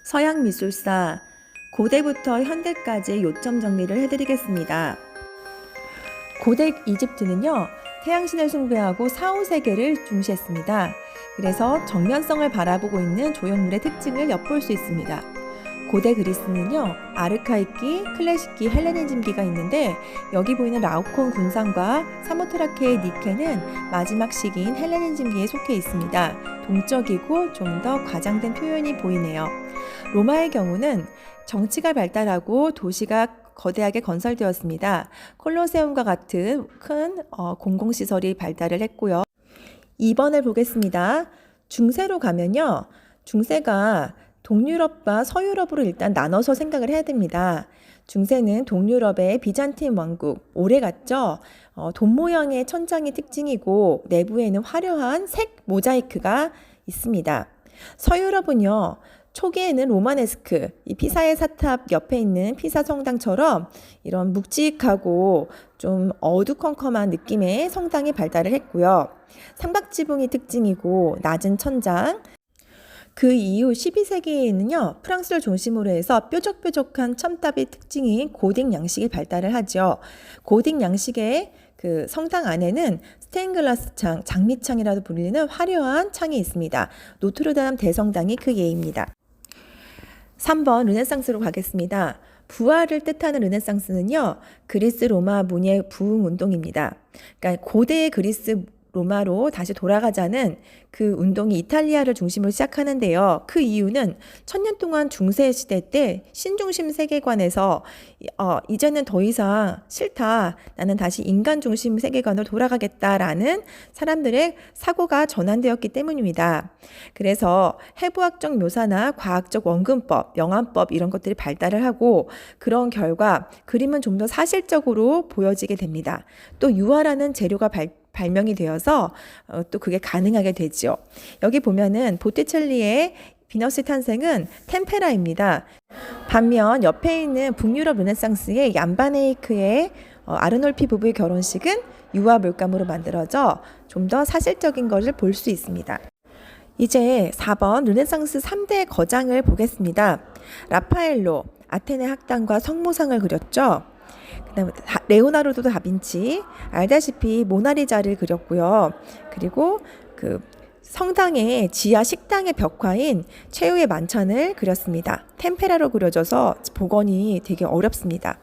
서양 미술사 고대부터 현대까지 요점 정리를 해드리겠습니다. 고대 이집트는요, 태양신을 숭배하고 4, 5세계를 중시했습니다. 그래서 정면성을 바라보고 있는 조형물의 특징을 엿볼 수 있습니다. 고대 그리스는요, 아르카이키, 클래식기, 헬레니즘기가 있는데 여기 보이는 라오콘 군상과 사모트라케의 니케는 마지막 시기인 헬레니즘기에 속해 있습니다. 동적이고 좀 더 과장된 표현이 보이네요. 로마의 경우는 정치가 발달하고 도시가 거대하게 건설되었습니다. 콜로세움과 같은 큰 공공시설이 발달을 했고요. 2번을 보겠습니다. 중세로 가면요, 중세가 동유럽과 서유럽으로 일단 나눠서 생각을 해야 됩니다. 중세는 동유럽의 비잔틴 왕국, 오래갔죠? 돈 모양의 천장이 특징이고 내부에는 화려한 색 모자이크가 있습니다. 서유럽은요, 초기에는 로마네스크, 이 피사의 사탑 옆에 있는 피사 성당처럼 이런 묵직하고 좀 어두컴컴한 느낌의 성당이 발달을 했고요. 삼각지붕이 특징이고 낮은 천장, 그 이후 12세기에는요, 프랑스를 중심으로 해서 뾰족뾰족한 첨탑의 특징인 고딕 양식이 발달을 하죠. 고딕 양식의 그 성당 안에는 스테인글라스 창, 장미창이라도 불리는 화려한 창이 있습니다. 노트르담 대성당이 그 예입니다. 3번 르네상스로 가겠습니다. 부활을 뜻하는 르네상스는요, 그리스 로마 문예 부흥 운동입니다. 그러니까 고대의 그리스 로마로 다시 돌아가자는 그 운동이 이탈리아를 중심으로 시작하는데요. 그 이유는 1000년 동안 중세 시대 때 신중심 세계관에서 이제는 더 이상 싫다, 나는 다시 인간 중심 세계관으로 돌아가겠다라는 사람들의 사고가 전환되었기 때문입니다. 그래서 해부학적 묘사나 과학적 원근법, 명암법 이런 것들이 발달을 하고 그런 결과 그림은 좀 더 사실적으로 보여지게 됩니다. 또 유화라는 재료가 발명이 되어서 또 그게 가능하게 되죠. 여기 보면은 보티첼리의 비너스 탄생은 템페라입니다. 반면 옆에 있는 북유럽 르네상스의 얀바네이크의 아르놀피 부부의 결혼식은 유화 물감으로 만들어져 좀 더 사실적인 것을 볼 수 있습니다. 이제 4번 르네상스 3대 거장을 보겠습니다. 라파엘로 아테네 학당과 성모상을 그렸죠. 그다음에 레오나르도 다빈치 알다시피 모나리자를 그렸고요. 그리고 그 성당의 지하 식당의 벽화인 최후의 만찬을 그렸습니다. 템페라로 그려져서 복원이 되게 어렵습니다.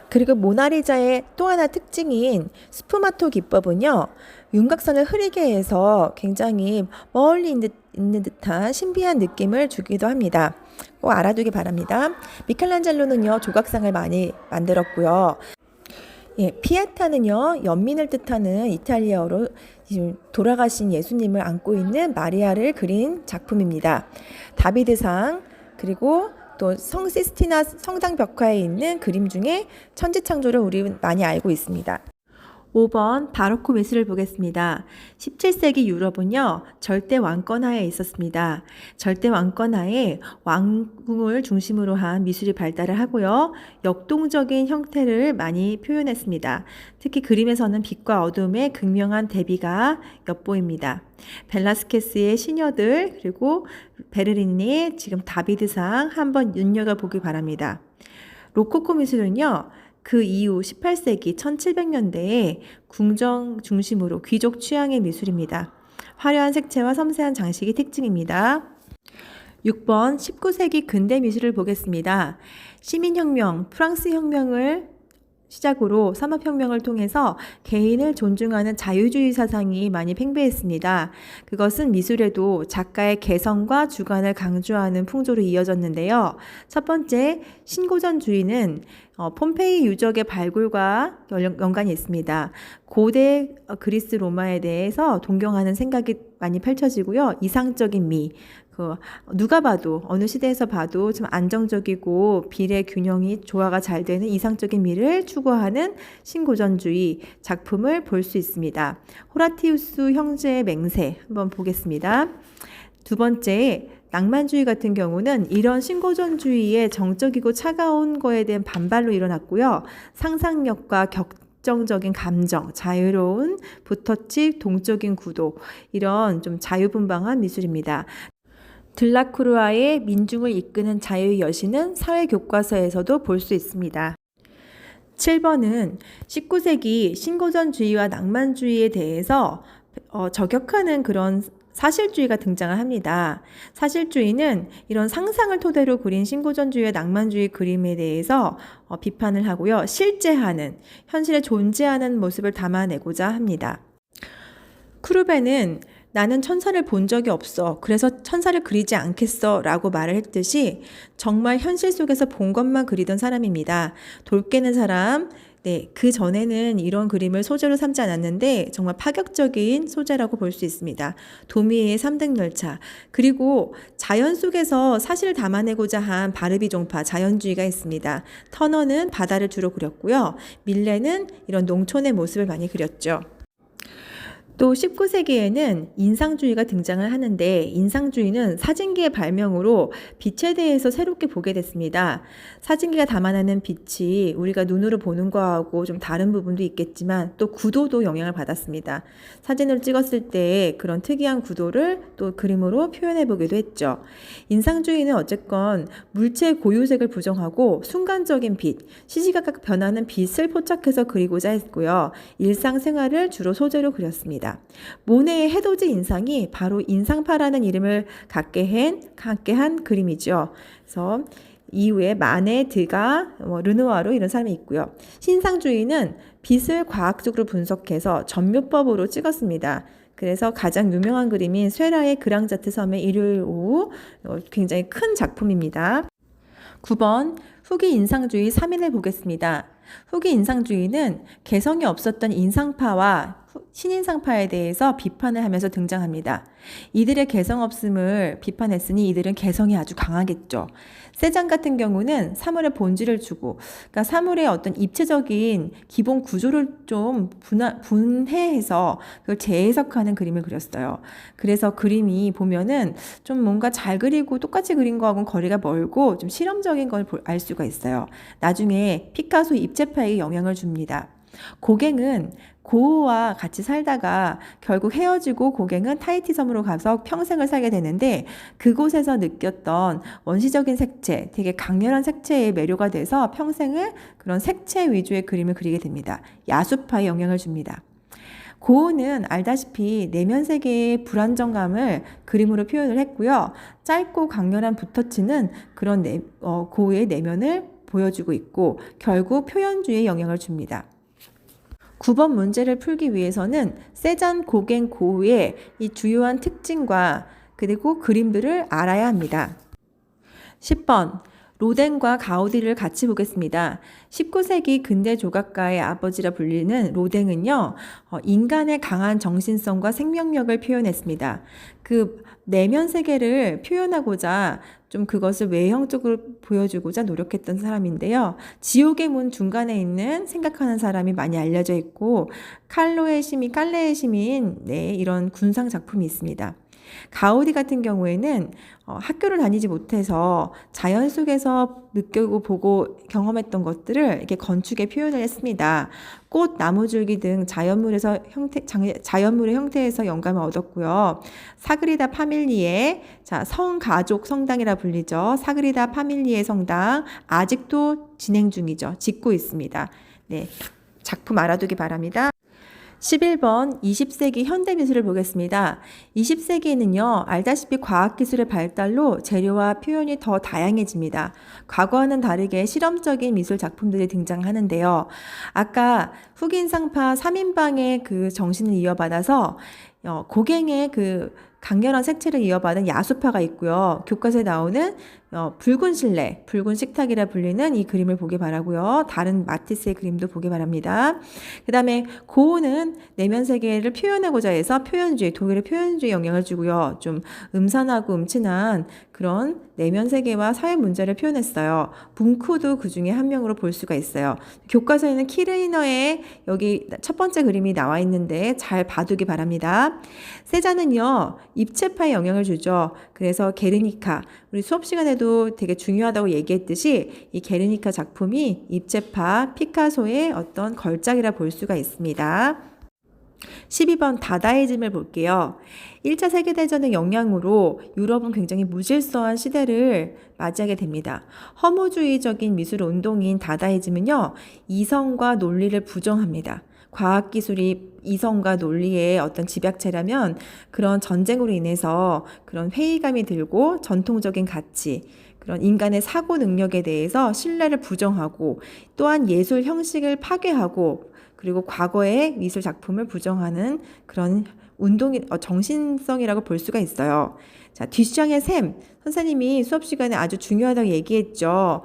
그리고 모나리자의 또 하나 특징인 스푸마토 기법은요, 윤곽선을 흐리게 해서 굉장히 멀리 있는 듯한 신비한 느낌을 주기도 합니다. 꼭 알아두기 바랍니다. 미켈란젤로는요, 조각상을 많이 만들었고요. 피에타는요, 연민을 뜻하는 이탈리아어로 돌아가신 예수님을 안고 있는 마리아를 그린 작품입니다. 다비드상, 그리고 또 성 시스티나 성당 벽화에 있는 그림 중에 천지창조를 우리 많이 알고 있습니다. 5번 바로크 미술을 보겠습니다. 17세기 유럽은요, 절대 왕권하에 있었습니다. 절대 왕권하에 왕궁을 중심으로 한 미술이 발달을 하고요, 역동적인 형태를 많이 표현했습니다. 특히 그림에서는 빛과 어둠의 극명한 대비가 엿보입니다. 벨라스케스의 시녀들, 그리고 베르린의 지금 다비드상 한번 눈여겨보기 바랍니다. 로코코 미술은요, 그 이후 18세기 1700년대에 궁정 중심으로 귀족 취향의 미술입니다. 화려한 색채와 섬세한 장식이 특징입니다. 6번 19세기 근대 미술을 보겠습니다. 시민혁명, 프랑스 혁명을 시작으로 산업혁명을 통해서 개인을 존중하는 자유주의 사상이 많이 팽배했습니다. 그것은 미술에도 작가의 개성과 주관을 강조하는 풍조로 이어졌는데요. 첫 번째, 신고전주의는 폼페이 유적의 발굴과 연관이 있습니다. 고대 그리스 로마에 대해서 동경하는 생각이 많이 펼쳐지고요. 이상적인 미, 누가 봐도 어느 시대에서 봐도 좀 안정적이고 비례 균형이 조화가 잘 되는 이상적인 미를 추구하는 신고전주의 작품을 볼 수 있습니다. 호라티우스 형제의 맹세 한번 보겠습니다. 두 번째, 낭만주의 같은 경우는 이런 신고전주의의 정적이고 차가운 거에 대한 반발로 일어났고요. 상상력과 적인 감정, 자유로운 붓터치, 동적인 구도, 이런 좀 자유분방한 미술입니다. 들라크루아의 민중을 이끄는 자유의 여신은 사회교과서에서도 볼 수 있습니다. 7번은 19세기 신고전주의와 낭만주의에 대해서 저격하는 그런 사실주의가 등장을 합니다. 사실주의는 이런 상상을 토대로 그린 신고전주의와 낭만주의 그림에 대해서 비판을 하고요. 실제하는, 현실에 존재하는 모습을 담아내고자 합니다. 크루베는 나는 천사를 본 적이 없어. 그래서 천사를 그리지 않겠어. 라고 말을 했듯이 정말 현실 속에서 본 것만 그리던 사람입니다. 돌 깨는 사람, 그 전에는 이런 그림을 소재로 삼지 않았는데 정말 파격적인 소재라고 볼 수 있습니다. 도미의 3등 열차, 그리고 자연 속에서 사실을 담아내고자 한 바르비 종파 자연주의가 있습니다. 터너는 바다를 주로 그렸고요. 밀레는 이런 농촌의 모습을 많이 그렸죠. 또 19세기에는 인상주의가 등장을 하는데, 인상주의는 사진기의 발명으로 빛에 대해서 새롭게 보게 됐습니다. 사진기가 담아내는 빛이 우리가 눈으로 보는 거하고 좀 다른 부분도 있겠지만 또 구도도 영향을 받았습니다. 사진을 찍었을 때 그런 특이한 구도를 또 그림으로 표현해 보기도 했죠. 인상주의는 어쨌건 물체의 고유색을 부정하고 순간적인 빛, 시시각각 변하는 빛을 포착해서 그리고자 했고요. 일상생활을 주로 소재로 그렸습니다. 모네의 해돋이 인상이 바로 인상파라는 이름을 갖게 한 그림이죠. 그래서 이후에 마네, 드가, 르누아르 이런 사람이 있고요. 신상주의는 빛을 과학적으로 분석해서 전묘법으로 찍었습니다. 그래서 가장 유명한 그림인 쇠라의 그랑자트 섬의 일요일 오후, 굉장히 큰 작품입니다. 9번 후기 인상주의 3인을 보겠습니다. 후기 인상주의는 개성이 없었던 인상파와 신인상파에 대해서 비판을 하면서 등장합니다. 이들의 개성 없음을 비판했으니 이들은 개성이 아주 강하겠죠. 세잔 같은 경우는 사물의 본질을 주고, 그러니까 사물의 어떤 입체적인 기본 구조를 좀 분해해서 그걸 재해석하는 그림을 그렸어요. 그래서 그림이 보면은 좀 뭔가 잘 그리고 똑같이 그린 거하고는 거리가 멀고 좀 실험적인 걸 알 수가 있어요. 나중에 피카소 입체파에게 영향을 줍니다. 고갱은 고흐와 같이 살다가 결국 헤어지고 고갱은 타히티 섬으로 가서 평생을 살게 되는데, 그곳에서 느꼈던 원시적인 색채, 되게 강렬한 색채에 매료가 돼서 평생을 그런 색채 위주의 그림을 그리게 됩니다. 야수파에 영향을 줍니다. 고흐는 알다시피 내면 세계의 불안정감을 그림으로 표현을 했고요. 짧고 강렬한 붓터치는 그런 고흐의 내면을 보여주고 있고 결국 표현주의에 영향을 줍니다. 9번 문제를 풀기 위해서는 세잔, 고갱, 고흐의 이 주요한 특징과 그리고 그림들을 알아야 합니다. 10번 로댕과 가우디를 같이 보겠습니다. 19세기 근대 조각가의 아버지라 불리는 로댕은요, 인간의 강한 정신성과 생명력을 표현했습니다. 그 내면 세계를 표현하고자 좀 그것을 외형적으로 보여주고자 노력했던 사람인데요. 지옥의 문 중간에 있는 생각하는 사람이 많이 알려져 있고, 깔레의 시민, 이런 군상 작품이 있습니다. 가우디 같은 경우에는 학교를 다니지 못해서 자연 속에서 느끼고 보고 경험했던 것들을 이렇게 건축에 표현을 했습니다. 꽃, 나무줄기 등 자연물의 형태에서 영감을 얻었고요. 사그리다 파밀리에, 성가족 성당이라 불리죠. 사그리다 파밀리에 성당 아직도 진행 중이죠. 짓고 있습니다. 작품 알아두기 바랍니다. 11번 20세기 현대미술을 보겠습니다. 20세기에는요, 알다시피 과학기술의 발달로 재료와 표현이 더 다양해집니다. 과거와는 다르게 실험적인 미술 작품들이 등장하는데요. 아까 흑인상파 3인방의 그 정신을 이어받아서 고갱의 그 강렬한 색채를 이어받은 야수파가 있고요. 교과서에 나오는 붉은 실내, 붉은 식탁이라 불리는 이 그림을 보기 바라고요. 다른 마티스의 그림도 보기 바랍니다. 그 다음에 고흐는 내면 세계를 표현하고자 해서 독일의 표현주의 영향을 주고요. 좀 음산하고 음친한 그런 내면 세계와 사회 문제를 표현했어요. 뭉크도 그 중에 한 명으로 볼 수가 있어요. 교과서에는 키르이너의 여기 첫 번째 그림이 나와 있는데 잘 봐두기 바랍니다. 세잔은요, 입체파에 영향을 주죠. 그래서 게르니카, 우리 수업 시간에도 되게 중요하다고 얘기했듯이 이 게르니카 작품이 입체파, 피카소의 어떤 걸작이라 볼 수가 있습니다. 12번 다다이즘을 볼게요. 1차 세계대전의 영향으로 유럽은 굉장히 무질서한 시대를 맞이하게 됩니다. 허무주의적인 미술 운동인 다다이즘은요, 이성과 논리를 부정합니다. 과학기술이 이성과 논리의 어떤 집약체라면 그런 전쟁으로 인해서 그런 회의감이 들고 전통적인 가치, 그런 인간의 사고 능력에 대해서 신뢰를 부정하고 또한 예술 형식을 파괴하고 그리고 과거의 미술 작품을 부정하는 그런 운동이 정신성이라고 볼 수가 있어요. 자, 듀샹의 샘 선생님이 수업 시간에 아주 중요하다고 얘기했죠.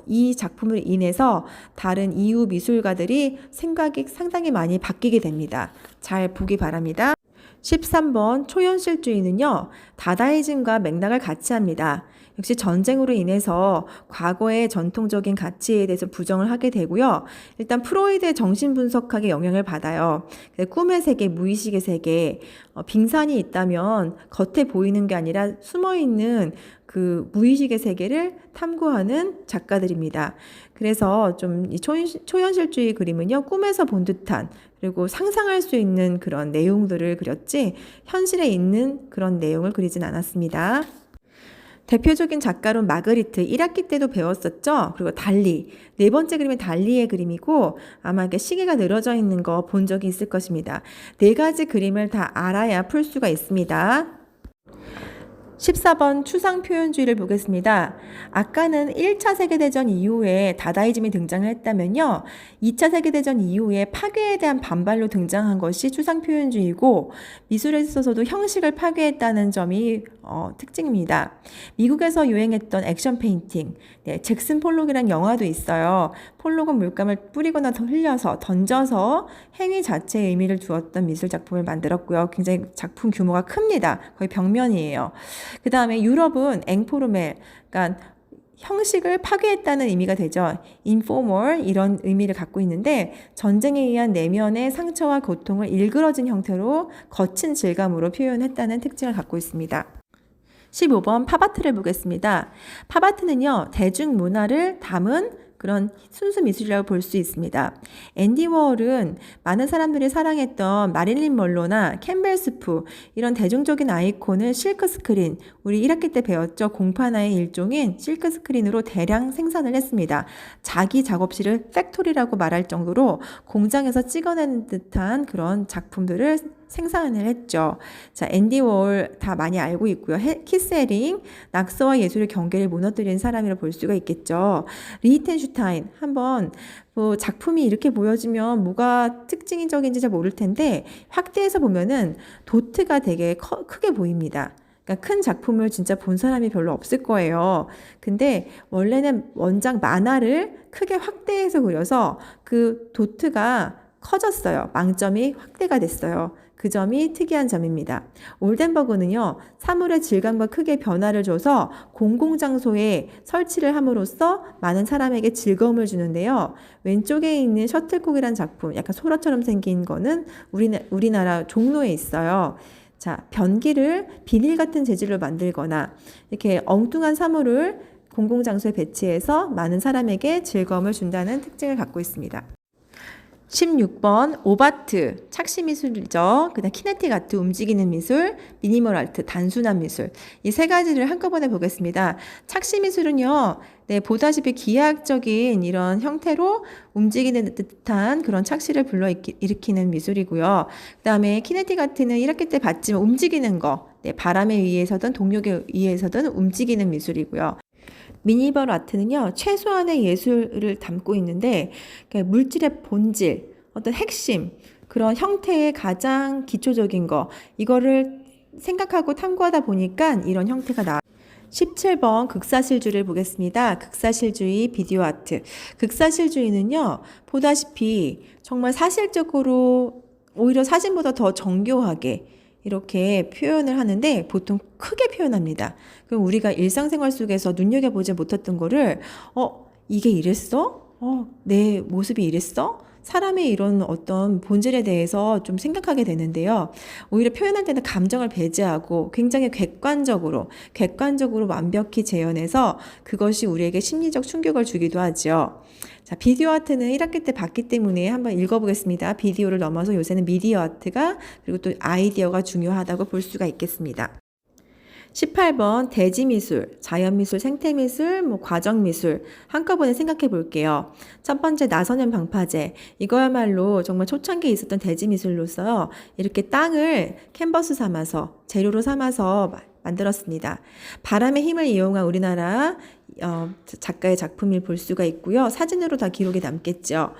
이 작품으로 인해서 다른 이후 미술가들이 생각이 상당히 많이 바뀌게 됩니다. 잘 보기 바랍니다. 13번 초현실주의는요, 다다이즘과 맥락을 같이 합니다. 역시 전쟁으로 인해서 과거의 전통적인 가치에 대해서 부정을 하게 되고요. 일단 프로이드의 정신분석학에 영향을 받아요. 꿈의 세계, 무의식의 세계, 빙산이 있다면 겉에 보이는 게 아니라 숨어있는 그 무의식의 세계를 탐구하는 작가들입니다. 그래서 좀 이 초현실주의 그림은요, 꿈에서 본 듯한 그리고 상상할 수 있는 그런 내용들을 그렸지 현실에 있는 그런 내용을 그리진 않았습니다. 대표적인 작가로 마그리트 1학기 때도 배웠었죠. 그리고 달리 네 번째 그림은 달리의 그림이고 아마 이게 시계가 늘어져 있는 거 본 적이 있을 것입니다. 네 가지 그림을 다 알아야 풀 수가 있습니다. 14번 추상표현주의를 보겠습니다. 아까는 1차 세계대전 이후에 다다이즘이 등장을 했다면요. 2차 세계대전 이후에 파괴에 대한 반발로 등장한 것이 추상표현주의고 미술에 있어서도 형식을 파괴했다는 점이 특징입니다. 미국에서 유행했던 액션 페인팅, 잭슨 폴록이라는 영화도 있어요. 폴록은 물감을 뿌리거나 흘려서 던져서 행위 자체에 의미를 두었던 미술 작품을 만들었고요. 굉장히 작품 규모가 큽니다. 거의 벽면이에요. 그 다음에 유럽은 앵포르멜, 그러니까 형식을 파괴했다는 의미가 되죠. informal 이런 의미를 갖고 있는데 전쟁에 의한 내면의 상처와 고통을 일그러진 형태로 거친 질감으로 표현했다는 특징을 갖고 있습니다. 15번 팝아트를 보겠습니다. 팝아트는요, 대중문화를 담은 그런 순수 미술이라고 볼 수 있습니다. 앤디 워홀은 많은 사람들이 사랑했던 마릴린 먼로나 캠벨 스프 이런 대중적인 아이콘을 실크 스크린, 우리 1학기 때 배웠죠. 공판화의 일종인 실크 스크린으로 대량 생산을 했습니다. 자기 작업실을 팩토리라고 말할 정도로 공장에서 찍어낸 듯한 그런 작품들을 생산을 했죠. 자, 앤디 워홀 다 많이 알고 있고요. 키스 헤링, 낙서와 예술의 경계를 무너뜨린 사람이라 볼 수가 있겠죠. 리히텐슈타인, 한번 뭐 작품이 이렇게 보여지면 뭐가 특징적인지 잘 모를 텐데 확대해서 보면은 도트가 되게 크게 보입니다. 그러니까 큰 작품을 진짜 본 사람이 별로 없을 거예요. 근데 원래는 원작 만화를 크게 확대해서 그려서 그 도트가 커졌어요. 망점이 확대가 됐어요. 그 점이 특이한 점입니다. 올덴버그는요, 사물의 질감과 크게 변화를 줘서 공공장소에 설치를 함으로써 많은 사람에게 즐거움을 주는데요. 왼쪽에 있는 셔틀콕이라는 작품, 약간 소라처럼 생긴 거는 우리나라 종로에 있어요. 자, 변기를 비닐 같은 재질로 만들거나 이렇게 엉뚱한 사물을 공공장소에 배치해서 많은 사람에게 즐거움을 준다는 특징을 갖고 있습니다. 16번 오바트 착시미술이죠. 그다음 키네틱 아트 움직이는 미술, 미니멀 아트 단순한 미술, 이 세 가지를 한꺼번에 보겠습니다. 착시미술은요, 보다시피 기하학적인 이런 형태로 움직이는 듯한 그런 착시를 불러일으키는 미술이고요. 그 다음에 키네틱 아트는 1학기 때 봤지만 움직이는 거, 바람에 의해서든 동력에 의해서든 움직이는 미술이고요. 미니멀 아트는요, 최소한의 예술을 담고 있는데 물질의 본질, 어떤 핵심, 그런 형태의 가장 기초적인 거, 이거를 생각하고 탐구하다 보니까 이런 형태가 나와요. 17번 극사실주의를 보겠습니다. 극사실주의 비디오 아트. 극사실주의는요, 보다시피 정말 사실적으로 오히려 사진보다 더 정교하게 이렇게 표현을 하는데 보통 크게 표현합니다. 그럼 우리가 일상생활 속에서 눈여겨보지 못했던 거를 이게 이랬어? 내 모습이 이랬어? 사람의 이런 어떤 본질에 대해서 좀 생각하게 되는데요. 오히려 표현할 때는 감정을 배제하고 굉장히 객관적으로 완벽히 재현해서 그것이 우리에게 심리적 충격을 주기도 하죠. 자, 비디오 아트는 1학기 때 봤기 때문에 한번 읽어보겠습니다. 비디오를 넘어서 요새는 미디어 아트가 그리고 또 아이디어가 중요하다고 볼 수가 있겠습니다. 18번 대지미술, 자연미술, 생태미술, 과정미술 한꺼번에 생각해 볼게요. 첫 번째 나선현 방파제. 이거야말로 정말 초창기에 있었던 대지미술로서 이렇게 땅을 캔버스 삼아서 재료로 삼아서 만들었습니다. 바람의 힘을 이용한 우리나라 작가의 작품을 볼 수가 있고요. 사진으로 다 기록이 남겠죠.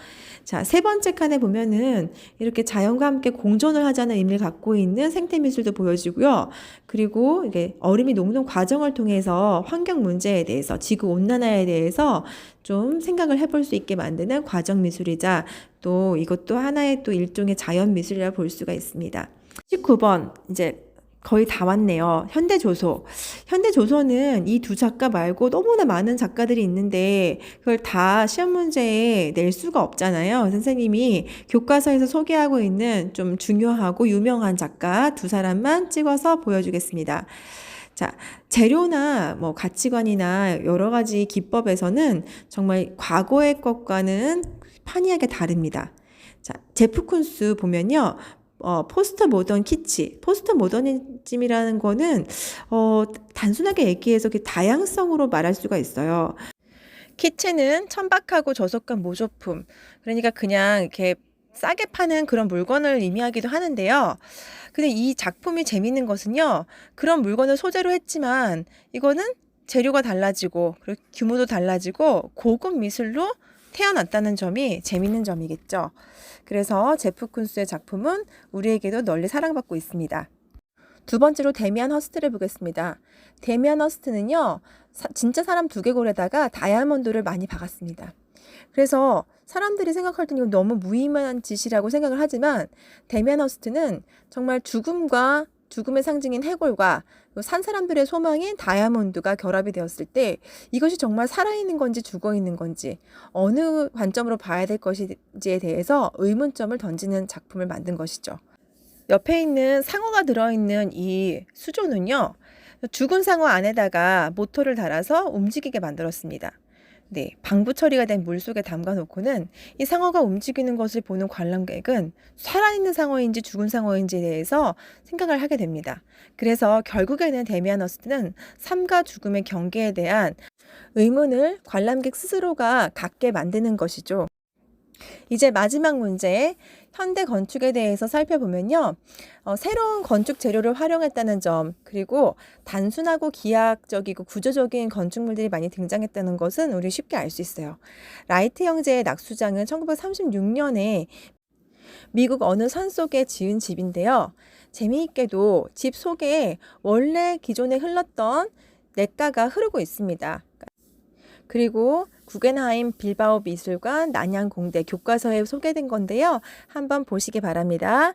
자, 세 번째 칸에 보면은 이렇게 자연과 함께 공존을 하자는 의미를 갖고 있는 생태미술도 보여지고요. 그리고 이게 얼음이 녹는 과정을 통해서 환경 문제에 대해서, 지구 온난화에 대해서 좀 생각을 해볼 수 있게 만드는 과정미술이자 또 이것도 하나의 또 일종의 자연미술이라 볼 수가 있습니다. 19번, 이제 거의 다 왔네요. 현대조선은 이 두 작가 말고 너무나 많은 작가들이 있는데 그걸 다 시험 문제에 낼 수가 없잖아요. 선생님이 교과서에서 소개하고 있는 좀 중요하고 유명한 작가 두 사람만 찍어서 보여주겠습니다. 자, 재료나 가치관이나 여러 가지 기법에서는 정말 과거의 것과는 판이하게 다릅니다. 자, 제프 쿤스 보면요. 포스트 모던 키치. 포스트 모더니즘이라는 거는, 단순하게 얘기해서 다양성으로 말할 수가 있어요. 키치는 천박하고 저속한 모조품. 그러니까 그냥 이렇게 싸게 파는 그런 물건을 의미하기도 하는데요. 근데 이 작품이 재밌는 것은요. 그런 물건을 소재로 했지만 이거는 재료가 달라지고 그리고 규모도 달라지고 고급 미술로 태어났다는 점이 재밌는 점이겠죠. 그래서 제프 쿤스의 작품은 우리에게도 널리 사랑받고 있습니다. 두 번째로 데미안 허스트를 보겠습니다. 데미안 허스트는요. 진짜 사람 두개골에다가 다이아몬드를 많이 박았습니다. 그래서 사람들이 생각할 때는 이건 너무 무의미한 짓이라고 생각을 하지만 데미안 허스트는 정말 죽음의 상징인 해골과 산 사람들의 소망인 다이아몬드가 결합이 되었을 때 이것이 정말 살아있는 건지 죽어있는 건지 어느 관점으로 봐야 될 것인지에 대해서 의문점을 던지는 작품을 만든 것이죠. 옆에 있는 상어가 들어있는 이 수조는요. 죽은 상어 안에다가 모터를 달아서 움직이게 만들었습니다. 네, 방부 처리가 된 물속에 담가 놓고는 이 상어가 움직이는 것을 보는 관람객은 살아있는 상어인지 죽은 상어인지에 대해서 생각을 하게 됩니다. 그래서 결국에는 데미안 허스트는 삶과 죽음의 경계에 대한 의문을 관람객 스스로가 갖게 만드는 것이죠. 이제 마지막 문제, 현대 건축에 대해서 살펴보면요. 새로운 건축 재료를 활용했다는 점, 그리고 단순하고 기하학적이고 구조적인 건축물들이 많이 등장했다는 것은 우리 쉽게 알 수 있어요. 라이트 형제의 낙수장은 1936년에 미국 어느 산 속에 지은 집인데요. 재미있게도 집 속에 원래 기존에 흘렀던 냇가가 흐르고 있습니다. 그리고 구겐하임 빌바오 미술관 난양공대 교과서에 소개된 건데요. 한번 보시기 바랍니다.